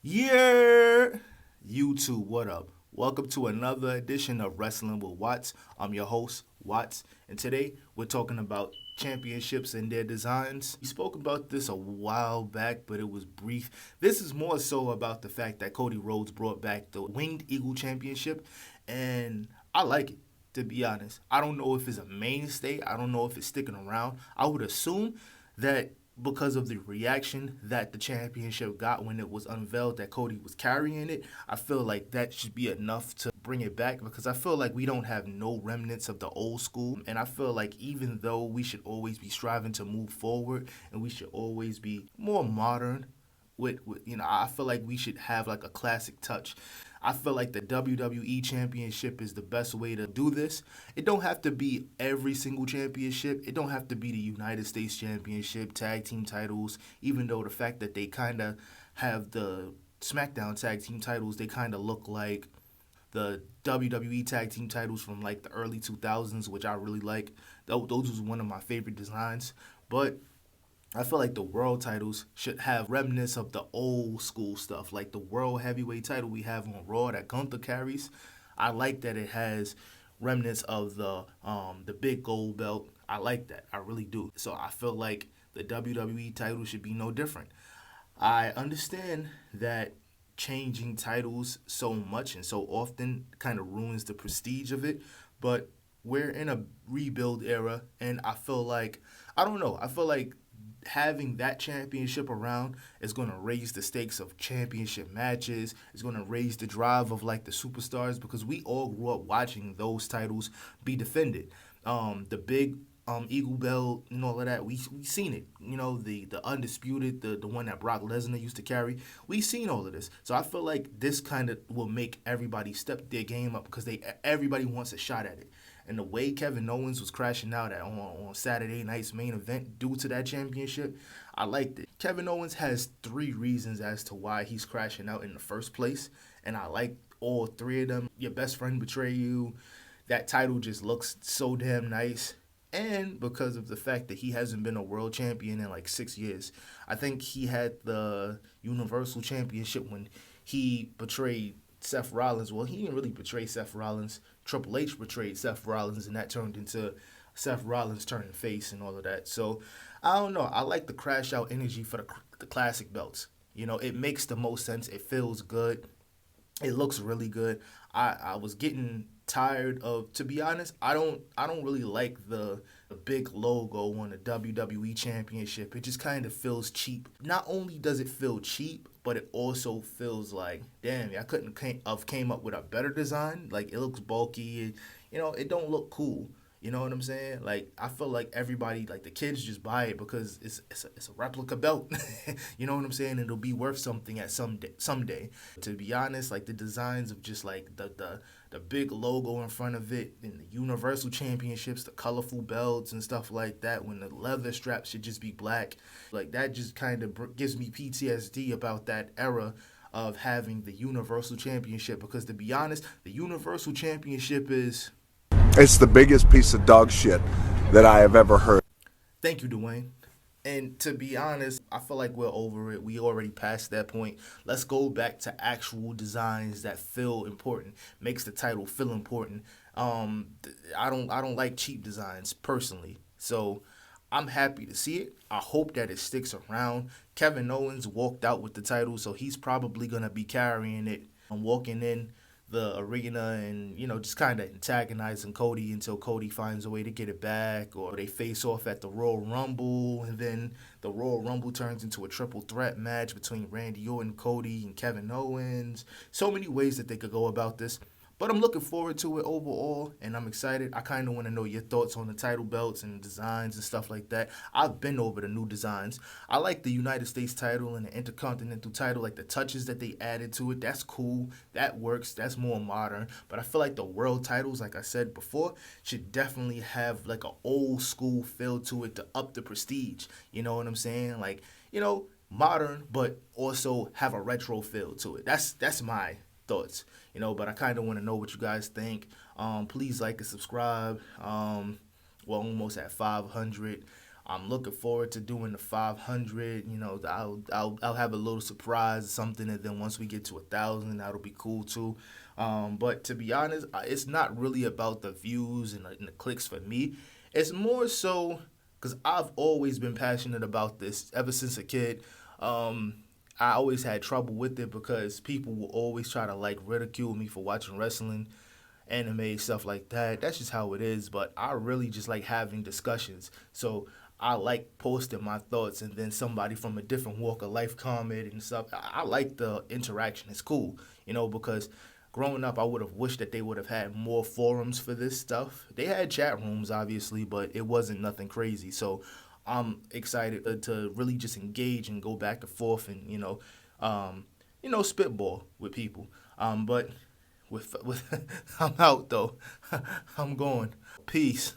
Yeah, YouTube, what up? Welcome to another edition of Wrestling with Watts. I'm your host, Watts, and today we're talking about championships and their designs. We spoke about this a while back, but it was brief. This is more so about the fact that Cody Rhodes brought back the Winged Eagle Championship, and I like it. To be honest, I don't know if it's a mainstay. I don't know if it's sticking around. I would assume that because of the reaction that the championship got when it was unveiled that Cody was carrying it, I feel like that should be enough to bring it back because I feel like we don't have no remnants of the old school. And I feel like even though we should always be striving to move forward and we should always be more modern with I feel like we should have like a classic touch. I feel like the WWE championship is the best way to do this. It don't have to be every single championship. It don't have to be the United States championship, tag team titles, even though the fact that they kind of have the SmackDown tag team titles, they kind of look like the WWE tag team titles from like the early 2000s, which I really like. Those was one of my favorite designs. But I feel like the world titles should have remnants of the old school stuff, like the world heavyweight title we have on Raw that Gunther carries. I like that it has remnants of the big gold belt. I like that. I really do. So I feel like the WWE title should be no different. I understand that changing titles so much and so often kind of ruins the prestige of it, but we're in a rebuild era, and I feel like I don't know. I feel like having that championship around is going to raise the stakes of championship matches. It's going to raise the drive of like the superstars because we all grew up watching those titles be defended. The big Eagle Belt and all of that. We seen it. The undisputed, the one that Brock Lesnar used to carry. We seen all of this. So I feel like this kind of will make everybody step their game up because everybody wants a shot at it. And the way Kevin Owens was crashing out on Saturday night's main event due to that championship, I liked it. Kevin Owens has three reasons as to why he's crashing out in the first place, and I like all three of them. Your best friend betray you. That title just looks so damn nice. And because of the fact that he hasn't been a world champion in like 6 years. I think he had the Universal Championship when he betrayed Seth Rollins. Well, he didn't really betray Seth Rollins. Triple H betrayed Seth Rollins, and that turned into Seth Rollins turning face and all of that. So I don't know. I like the crash out energy for the classic belts. It makes the most sense. It feels good. It looks really good. I was getting tired of, to be honest, I don't really like the big logo on the WWE championship. It just kind of feels cheap. Not only does it feel cheap, but it also feels like, damn, I couldn't have came up with a better design. Like, it looks bulky. It don't look cool. You know what I'm saying? Like, I feel like everybody, like the kids, just buy it because it's a replica belt. You know what I'm saying? It'll be worth something at someday. To be honest, like the designs of just like the big logo in front of it, and the Universal Championships, the colorful belts and stuff like that. When the leather strap should just be black, like that just kind of gives me PTSD about that era of having the Universal Championship. Because to be honest, the Universal Championship is. It's the biggest piece of dog shit that I have ever heard. Thank you, Dwayne. And to be honest, I feel like we're over it. We already passed that point. Let's go back to actual designs that feel important, makes the title feel important. I don't like cheap designs personally. So I'm happy to see it. I hope that it sticks around. Kevin Owens walked out with the title, so he's probably gonna be carrying it. I'm walking in the arena and just kind of antagonizing Cody until Cody finds a way to get it back, or they face off at the Royal Rumble, and then the Royal Rumble turns into a triple threat match between Randy Orton, Cody, and Kevin Owens. So many ways that they could go about this. But I'm looking forward to it overall, and I'm excited. I kind of want to know your thoughts on the title belts and designs and stuff like that. I've been over the new designs. I like the United States title and the Intercontinental title, like the touches that they added to it. That's cool. That works. That's more modern. But I feel like the world titles, like I said before, should definitely have like an old school feel to it to up the prestige. You know what I'm saying? Like, modern, but also have a retro feel to it. That's my thoughts, but I kind of want to know what you guys think. Please like and subscribe. We're almost at 500. I'm looking forward to doing the 500. You know, I'll have a little surprise or something, and then once we get to 1,000, that'll be cool too. But to be honest, it's not really about the views and the clicks for me. It's more so because I've always been passionate about this ever since a kid. I always had trouble with it because people will always try to like ridicule me for watching wrestling, anime, stuff like that. That's just how it is. But I really just like having discussions. So I like posting my thoughts and then somebody from a different walk of life comment and stuff. I like the interaction. It's cool, because growing up, I would have wished that they would have had more forums for this stuff. They had chat rooms, obviously, but it wasn't nothing crazy. So I'm excited to really just engage and go back and forth and spitball with people. But with I'm out though. I'm going. Peace.